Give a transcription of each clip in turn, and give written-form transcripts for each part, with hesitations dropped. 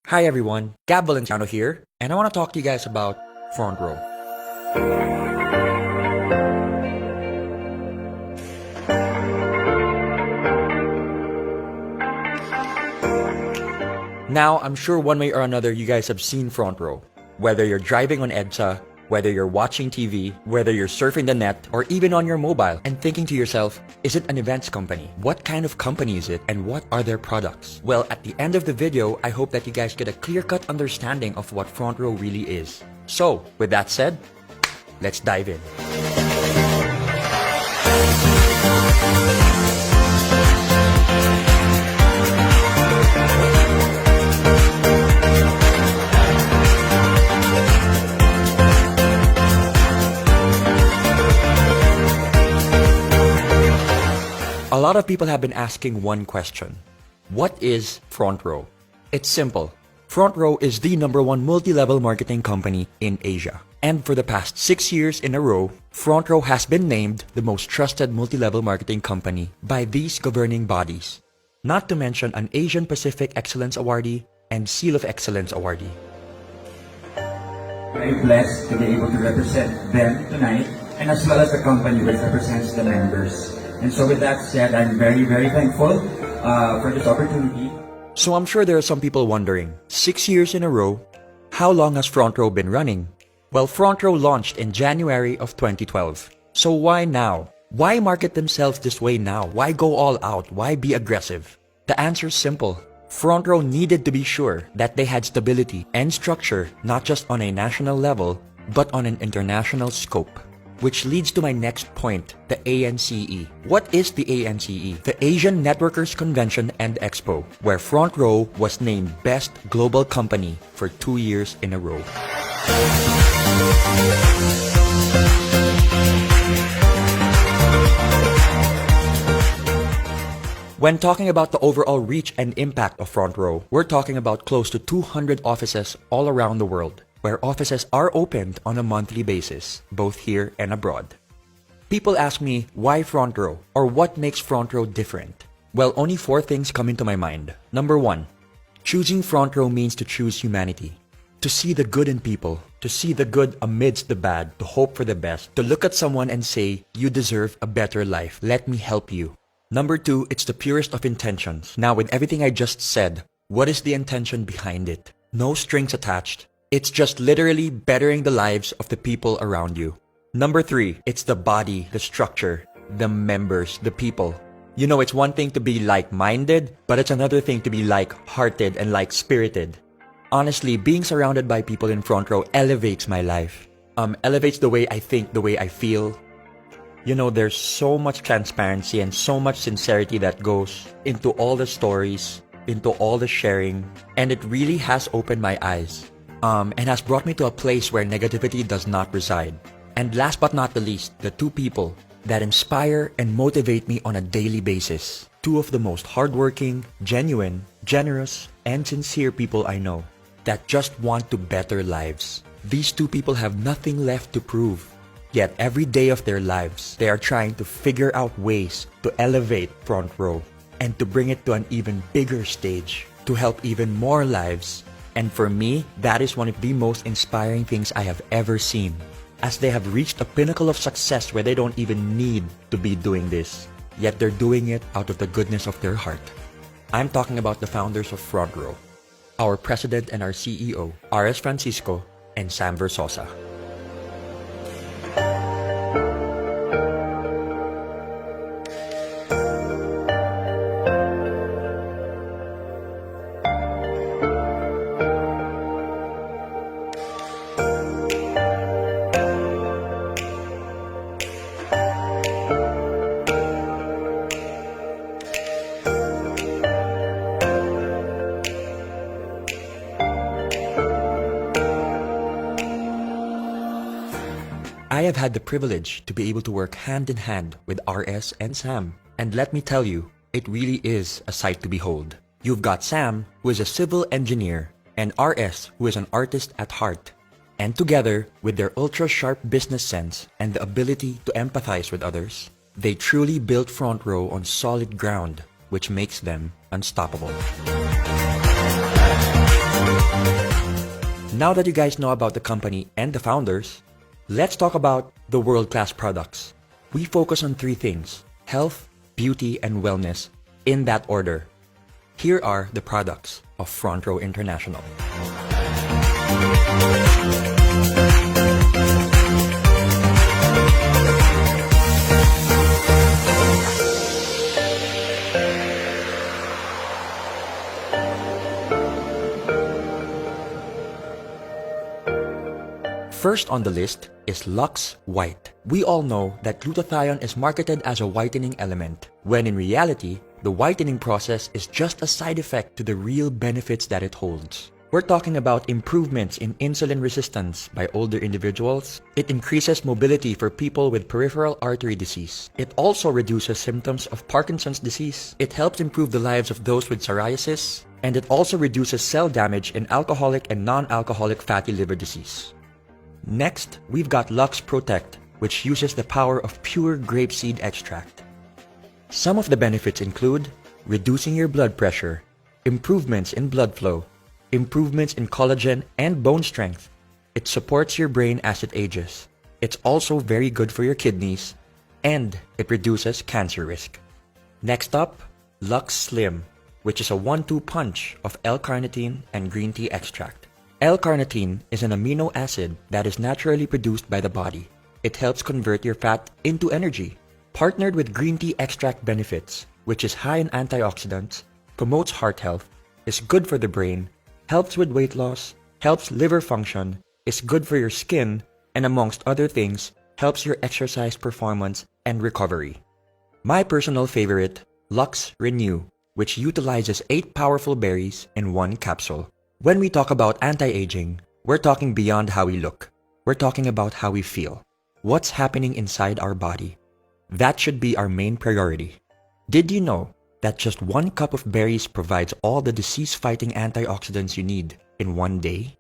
Hi everyone, Gab Valenciano here, and I want to talk to you guys about Frontrow. Now, I'm sure one way or another you guys have seen Frontrow. Whether you're driving on EDSA, whether you're watching TV, whether you're surfing the net, or even on your mobile, and thinking to yourself, is it an events company? What kind of company is it, and what are their products? Well, at the end of the video, I hope that you guys get a clear-cut understanding of what Frontrow really is. So, with that said, let's dive in. A lot of people have been asking one question. What is Frontrow? It's simple. Frontrow is the #1 multi-level marketing company in Asia. And for the past 6 years in a row, Frontrow has been named the most trusted multi-level marketing company by these governing bodies. Not to mention an Asian Pacific Excellence Awardee and Seal of Excellence Awardee. Very blessed to be able to represent them tonight, and as well as the company which represents the members. And so with that said, I'm very, very thankful for this opportunity. So I'm sure there are some people wondering, 6 years in a row, how long has Frontrow been running? Well, Frontrow launched in January of 2012. So why now? Why market themselves this way now? Why go all out? Why be aggressive? The answer is simple. Frontrow needed to be sure that they had stability and structure not just on a national level, but on an international scope. Which leads to my next point, the ANCE. What is the ANCE? The Asian Networkers Convention and Expo, where Frontrow was named Best Global Company for 2 years in a row. When talking about the overall reach and impact of Frontrow, we're talking about close to 200 offices all around the world, where offices are opened on a monthly basis, both here and abroad. People ask me, why Frontrow? Or what makes Frontrow different? Well, only 4 things come into my mind. Number 1, choosing Frontrow means to choose humanity. To see the good in people, to see the good amidst the bad, to hope for the best, to look at someone and say, you deserve a better life, let me help you. Number 2, it's the purest of intentions. Now, with everything I just said, what is the intention behind it? No strings attached. It's just literally bettering the lives of the people around you. Number 3, it's the body, the structure, the members, the people. You know, it's one thing to be like-minded, but it's another thing to be like-hearted and like-spirited. Honestly, being surrounded by people in Frontrow elevates my life. Elevates the way I think, the way I feel. You know, there's so much transparency and so much sincerity that goes into all the stories, into all the sharing, and it really has opened my eyes. And has brought me to a place where negativity does not reside. And last but not the least, the 2 people that inspire and motivate me on a daily basis. 2 of the most hardworking, genuine, generous, and sincere people I know that just want to better lives. These 2 people have nothing left to prove. Yet every day of their lives, they are trying to figure out ways to elevate Frontrow and to bring it to an even bigger stage to help even more lives. And for me, that is one of the most inspiring things I have ever seen, as they have reached a pinnacle of success where they don't even need to be doing this, yet they're doing it out of the goodness of their heart. I'm talking about the founders of Frontrow, our president and our CEO, R.S. Francisco and Sam Versosa. I have had the privilege to be able to work hand in hand with RS and Sam. And let me tell you, it really is a sight to behold. You've got Sam, who is a civil engineer, and RS, who is an artist at heart. And together, with their ultra-sharp business sense and the ability to empathize with others, they truly built Frontrow on solid ground, which makes them unstoppable. Now that you guys know about the company and the founders, let's talk about the world-class products. We focus on three things: health, beauty, and wellness, in that order. Here are the products of Frontrow International. First on the list is Lux White. We all know that glutathione is marketed as a whitening element, when in reality, the whitening process is just a side effect to the real benefits that it holds. We're talking about improvements in insulin resistance by older individuals. It increases mobility for people with peripheral artery disease. It also reduces symptoms of Parkinson's disease. It helps improve the lives of those with psoriasis. And it also reduces cell damage in alcoholic and non-alcoholic fatty liver disease. Next, we've got Lux Protect, which uses the power of pure grapeseed extract. Some of the benefits include reducing your blood pressure, improvements in blood flow, improvements in collagen and bone strength. It supports your brain as it ages. It's also very good for your kidneys, and it reduces cancer risk. Next up, Lux Slim, which is a 1-2 punch of L-carnitine and green tea extract. L-carnitine is an amino acid that is naturally produced by the body. It helps convert your fat into energy. Partnered with green tea extract benefits, which is high in antioxidants, promotes heart health, is good for the brain, helps with weight loss, helps liver function, is good for your skin, and amongst other things, helps your exercise performance and recovery. My personal favorite, Lux Renew, which utilizes 8 powerful berries in 1 capsule. When we talk about anti-aging, we're talking beyond how we look. We're talking about how we feel. What's happening inside our body? That should be our main priority. Did you know that just 1 cup of berries provides all the disease-fighting antioxidants you need in 1 day?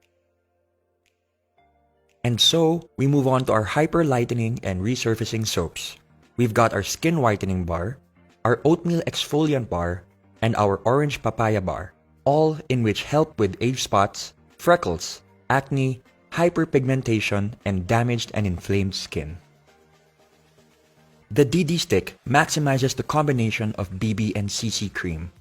And so, we move on to our hyper-lightening and resurfacing soaps. We've got our skin whitening bar, our oatmeal exfoliant bar, and our orange papaya bar, all in which help with age spots, freckles, acne, hyperpigmentation, and damaged and inflamed skin. The DD Stick maximizes the combination of BB and CC cream.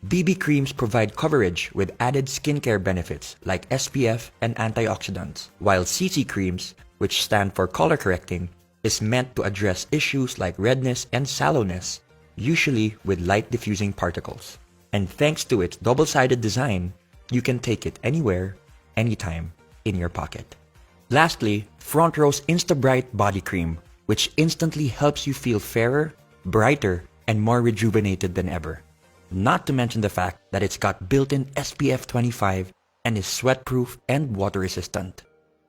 BB creams provide coverage with added skincare benefits like SPF and antioxidants, while CC creams, which stand for color correcting, is meant to address issues like redness and sallowness, usually with light diffusing particles. And thanks to its double-sided design, you can take it anywhere, anytime, in your pocket. Lastly, Frontrow's Insta-Bright Body Cream, which instantly helps you feel fairer, brighter, and more rejuvenated than ever. Not to mention the fact that it's got built-in SPF 25 and is sweat-proof and water-resistant.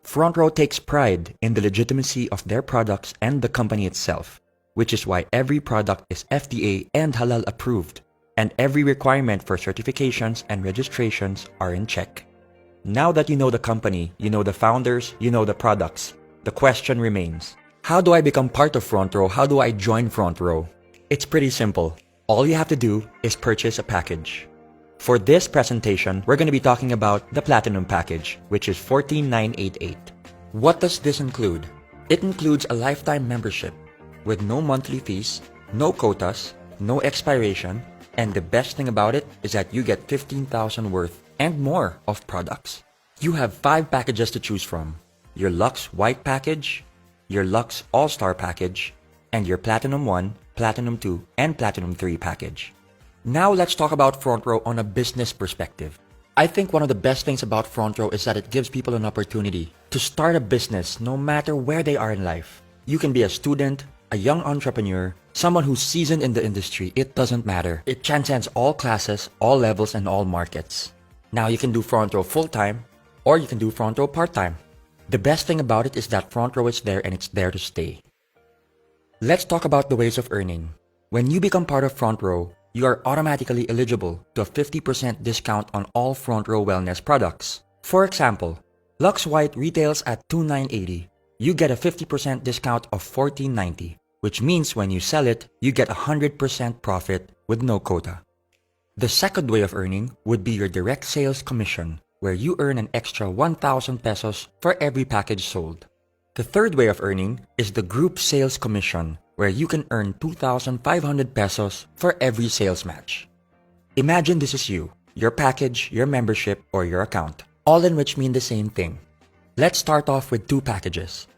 Frontrow takes pride in the legitimacy of their products and the company itself, which is why every product is FDA and halal approved, and every requirement for certifications and registrations are in check. Now that you know the company, you know the founders, you know the products, the question remains, how do I become part of Frontrow? How do I join Frontrow? It's pretty simple. All you have to do is purchase a package. For this presentation, we're going to be talking about the Platinum package, which is $14,988. What does this include? It includes a lifetime membership with no monthly fees, no quotas, no expiration, and the best thing about it is that you get 15,000 worth and more of products. You have 5 packages to choose from: your Lux White package, your Lux All-Star package, and your Platinum 1, Platinum 2, and Platinum 3 package. Now let's talk about Frontrow on a business perspective. I think one of the best things about Frontrow is that it gives people an opportunity to start a business no matter where they are in life. You can be a student, a young entrepreneur, someone who's seasoned in the industry. It doesn't matter. It transcends all classes, all levels, and all markets. Now you can do Frontrow full-time, or you can do Frontrow part-time. The best thing about it is that Frontrow is there and it's there to stay. Let's talk about the ways of earning. When you become part of Frontrow, you are automatically eligible to a 50% discount on all Frontrow wellness products. For example, Lux White retails at $2,980. You get a 50% discount of $14.90, which means when you sell it, you get 100% profit with no quota. The second way of earning would be your direct sales commission, where you earn an extra 1,000 pesos for every package sold. The third way of earning is the group sales commission, where you can earn 2,500 pesos for every sales match. Imagine this is you, your package, your membership, or your account, all in which mean the same thing. Let's start off with two packages.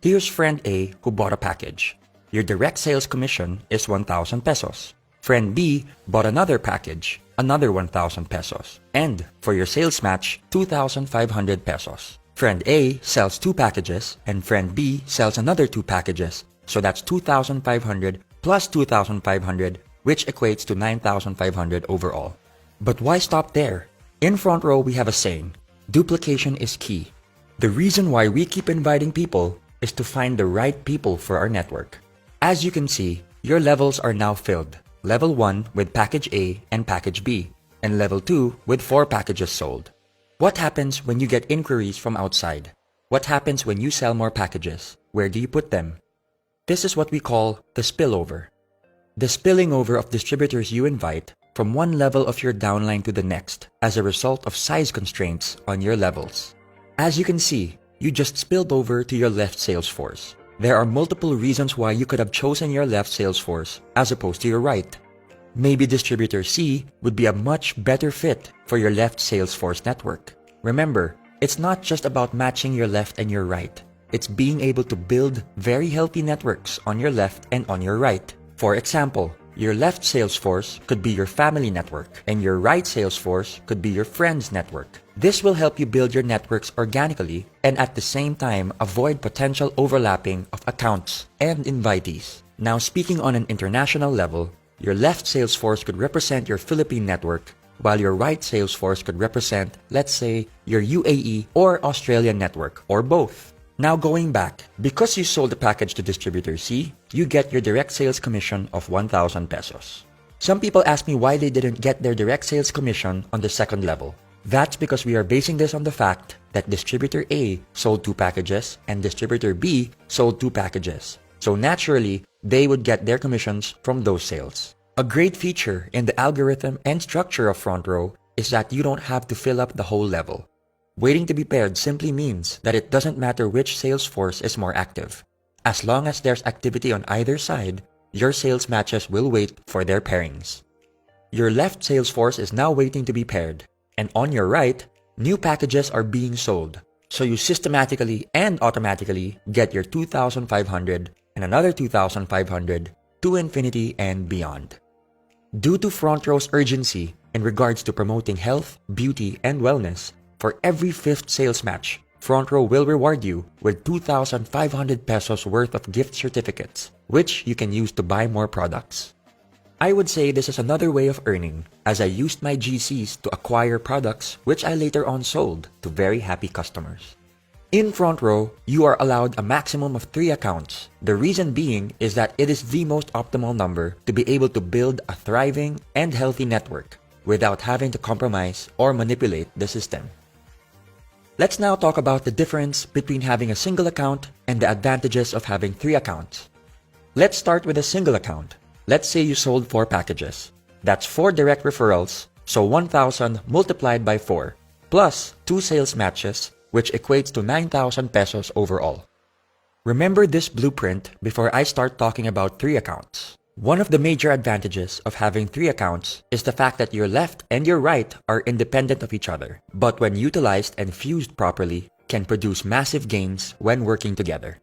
Here's friend A who bought a package. Your direct sales commission is 1,000 pesos. Friend B bought another package, another 1,000 pesos. And for your sales match, 2,500 pesos. Friend A sells two packages and friend B sells another two packages. So that's 2,500 plus 2,500, which equates to 9,500 overall. But why stop there? In Frontrow, we have a saying, duplication is key. The reason why we keep inviting people is to find the right people for our network. As you can see, your levels are now filled. Level 1 with package A and package B, and level 2 with 4 packages sold. What happens when you get inquiries from outside? What happens when you sell more packages? Where do you put them? This is what we call the spillover. The spilling over of distributors you invite from one level of your downline to the next as a result of size constraints on your levels. As you can see, you just spilled over to your left sales force. There are multiple reasons why you could have chosen your left sales force as opposed to your right. Maybe distributor C would be a much better fit for your left sales force network. Remember, it's not just about matching your left and your right. It's being able to build very healthy networks on your left and on your right. For example, your left sales force could be your family network, and your right sales force could be your friends network. This will help you build your networks organically and at the same time avoid potential overlapping of accounts and invitees. Now, speaking on an international level, your left sales force could represent your Philippine network, while your right sales force could represent, let's say, your UAE or Australian network, or both. Now going back, because you sold the package to distributor C, you get your direct sales commission of 1,000 pesos. Some people ask me why they didn't get their direct sales commission on the second level. That's because we are basing this on the fact that distributor A sold 2 packages and distributor B sold 2 packages. So naturally, they would get their commissions from those sales. A great feature in the algorithm and structure of Frontrow is that you don't have to fill up the whole level. Waiting to be paired simply means that it doesn't matter which sales force is more active. As long as there's activity on either side, your sales matches will wait for their pairings. Your left sales force is now waiting to be paired, and on your right, new packages are being sold. So you systematically and automatically get your 2,500 and another 2,500 to infinity and beyond. Due to Frontrow's urgency in regards to promoting health, beauty, and wellness, for every 5th sales match, Frontrow will reward you with 2,500 pesos worth of gift certificates, which you can use to buy more products. I would say this is another way of earning, as I used my GCs to acquire products which I later on sold to very happy customers. In Frontrow, you are allowed a maximum of 3 accounts. The reason being is that it is the most optimal number to be able to build a thriving and healthy network without having to compromise or manipulate the system. Let's now talk about the difference between having a single account and the advantages of having 3 accounts. Let's start with a single account. Let's say you sold 4 packages. That's 4 direct referrals, so 1,000 multiplied by 4, plus 2 sales matches, which equates to 9,000 pesos overall. Remember this blueprint before I start talking about 3 accounts. One of the major advantages of having 3 accounts is the fact that your left and your right are independent of each other, but when utilized and fused properly, can produce massive gains when working together.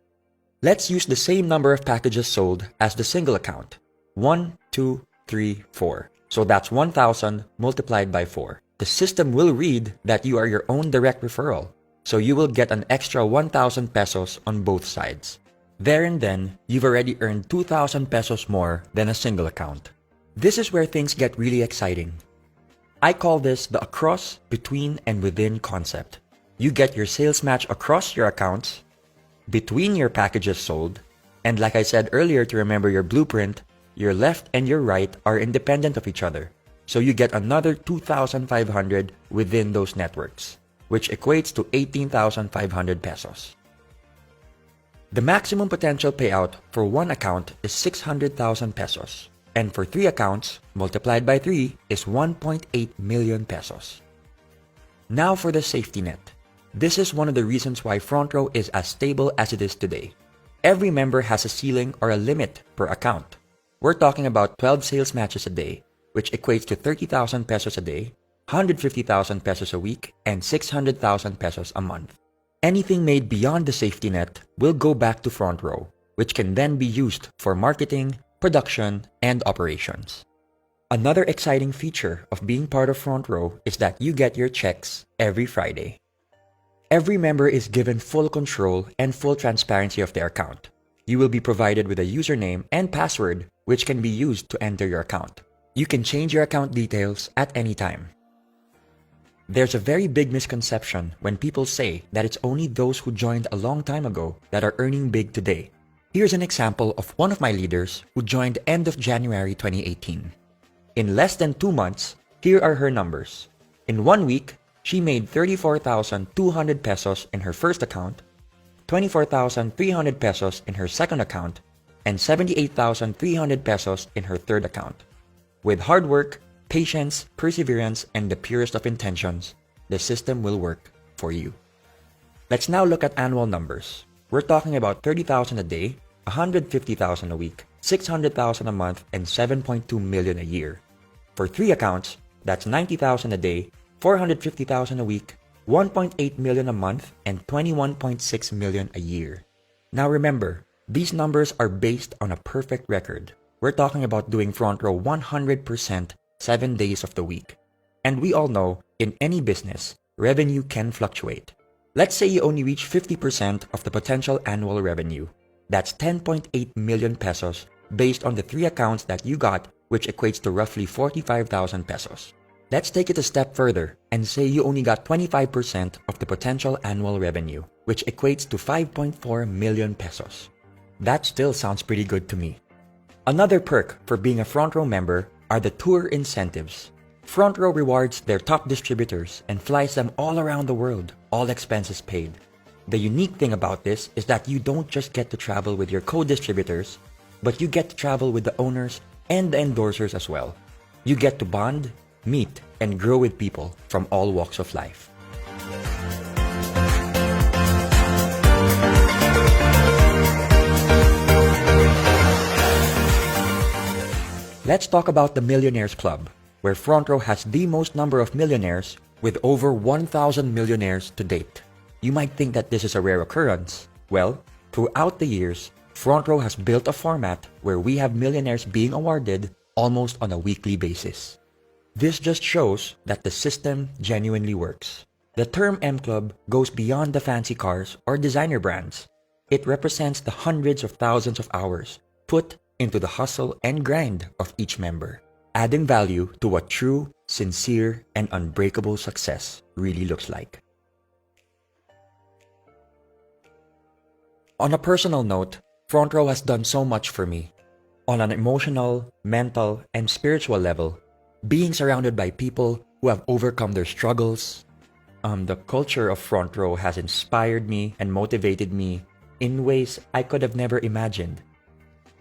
Let's use the same number of packages sold as the single account. 1, 2, 3, 4. So that's 1,000 multiplied by 4. The system will read that you are your own direct referral, so you will get an extra 1,000 pesos on both sides. There and then, you've already earned 2,000 pesos more than a single account. This is where things get really exciting. I call this the across, between, and within concept. You get your sales match across your accounts, between your packages sold, and like I said earlier to remember your blueprint, your left and your right are independent of each other. So you get another 2,500 within those networks, which equates to 18,500 pesos. The maximum potential payout for one account is 600,000 pesos, and for 3 accounts, multiplied by 3 is 1.8 million pesos. Now for the safety net. This is one of the reasons why Frontrow is as stable as it is today. Every member has a ceiling or a limit per account. We're talking about 12 sales matches a day, which equates to 30,000 pesos a day, 150,000 pesos a week, and 600,000 pesos a month. Anything made beyond the safety net will go back to Frontrow, which can then be used for marketing, production, and operations. Another exciting feature of being part of Frontrow is that you get your checks every Friday. Every member is given full control and full transparency of their account. You will be provided with a username and password which can be used to enter your account. You can change your account details at any time. There's a very big misconception when people say that it's only those who joined a long time ago that are earning big today. Here's an example of one of my leaders who joined end of January 2018. In less than 2 months, here are her numbers. In 1 week, she made 34,200 pesos in her first account, 24,300 pesos in her second account, and 78,300 pesos in her third account. With hard work, patience, perseverance, and the purest of intentions, the system will work for you. Let's now look at annual numbers. We're talking about 30,000 a day, 150,000 a week, 600,000 a month, and 7.2 million a year. For 3 accounts, that's 90,000 a day, 450,000 a week, 1.8 million a month, and 21.6 million a year. Now remember, these numbers are based on a perfect record. We're talking about doing Frontrow 100% 7 days of the week. And we all know, in any business, revenue can fluctuate. Let's say you only reach 50% of the potential annual revenue. That's 10.8 million pesos based on the 3 accounts that you got, which equates to roughly 45,000 pesos. Let's take it a step further and say you only got 25% of the potential annual revenue, which equates to 5.4 million pesos. That still sounds pretty good to me. Another perk for being a Frontrow member are the tour incentives. Frontrow rewards their top distributors and flies them all around the world, all expenses paid. The unique thing about this is that you don't just get to travel with your co-distributors, but you get to travel with the owners and the endorsers as well. You get to bond, meet, and grow with people from all walks of life. Let's talk about the Millionaires Club, where Frontrow has the most number of millionaires with over 1,000 millionaires to date. You might think that this is a rare occurrence. Well, throughout the years, Frontrow has built a format where we have millionaires being awarded almost on a weekly basis. This just shows that the system genuinely works. The term M Club goes beyond the fancy cars or designer brands. It represents the hundreds of thousands of hours put into the hustle and grind of each member, adding value to what true, sincere, and unbreakable success really looks like. On a personal note, Frontrow has done so much for me. On an emotional, mental, and spiritual level, being surrounded by people who have overcome their struggles, the culture of Frontrow has inspired me and motivated me in ways I could have never imagined.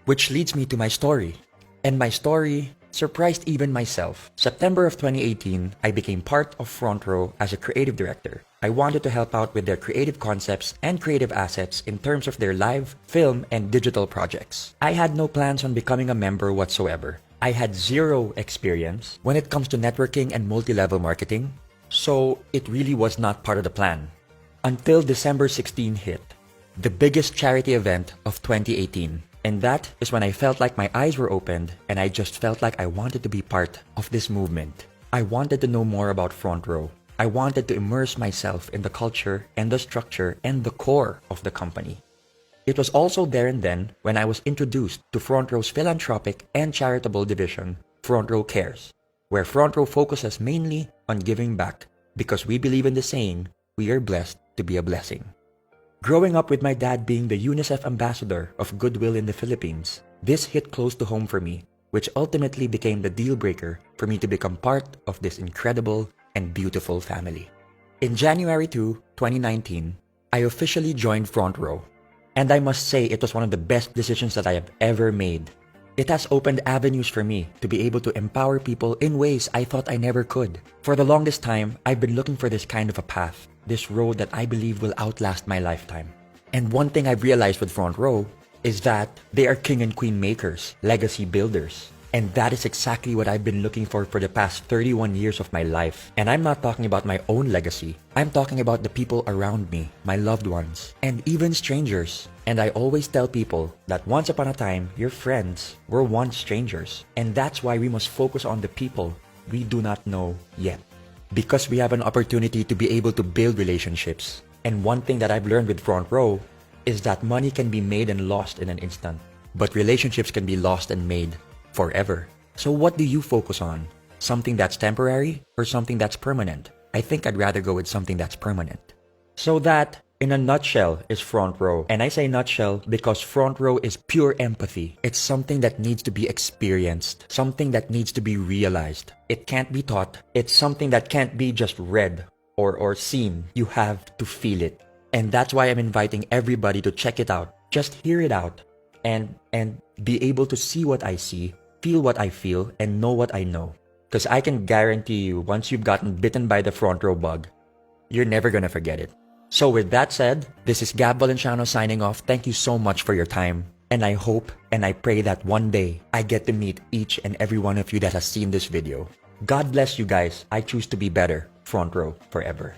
Which leads me to my story. And my story surprised even myself. September of 2018, I became part of Frontrow as a creative director. I wanted to help out with their creative concepts and creative assets in terms of their live, film, and digital projects. I had no plans on becoming a member whatsoever. I had zero experience when it comes to networking and multi-level marketing, so it really was not part of the plan. Until December 16 hit, the biggest charity event of 2018. And that is when I felt like my eyes were opened and I just felt like I wanted to be part of this movement. I wanted to know more about Frontrow. I wanted to immerse myself in the culture and the structure and the core of the company. It was also there and then when I was introduced to Frontrow's philanthropic and charitable division, Frontrow Cares, where Frontrow focuses mainly on giving back because we believe in the saying, we are blessed to be a blessing. Growing up with my dad being the UNICEF ambassador of Goodwill in the Philippines, this hit close to home for me, which ultimately became the deal breaker for me to become part of this incredible and beautiful family. In January 2, 2019, I officially joined Frontrow, and I must say it was one of the best decisions that I have ever made. It has opened avenues for me to be able to empower people in ways I thought I never could. For the longest time, I've been looking for this kind of a path, this road that I believe will outlast my lifetime. And one thing I've realized with Front Row is that they are king and queen makers, legacy builders. And that is exactly what I've been looking for the past 31 years of my life. And I'm not talking about my own legacy. I'm talking about the people around me, my loved ones, and even strangers. And I always tell people that once upon a time, your friends were once strangers. And that's why we must focus on the people we do not know yet. Because we have an opportunity to be able to build relationships. And one thing that I've learned with Front Row is that money can be made and lost in an instant. But relationships can be lost and made forever. So what do you focus on? Something that's temporary or something that's permanent? I think I'd rather go with something that's permanent. So that, in a nutshell, is Front Row. And I say nutshell because Front Row is pure empathy. It's something that needs to be experienced, something that needs to be realized. It can't be taught. It's something that can't be just read or seen. You have to feel it. And that's why I'm inviting everybody to check it out. Just hear it out and be able to see what I see, feel what I feel, and know what I know. Because I can guarantee you, once you've gotten bitten by the Front Row bug, you're never gonna forget it. So with that said, this is Gab Valenciano signing off. Thank you so much for your time. And I hope and I pray that one day I get to meet each and every one of you that has seen this video. God bless you guys. I choose to be better. Front Row forever.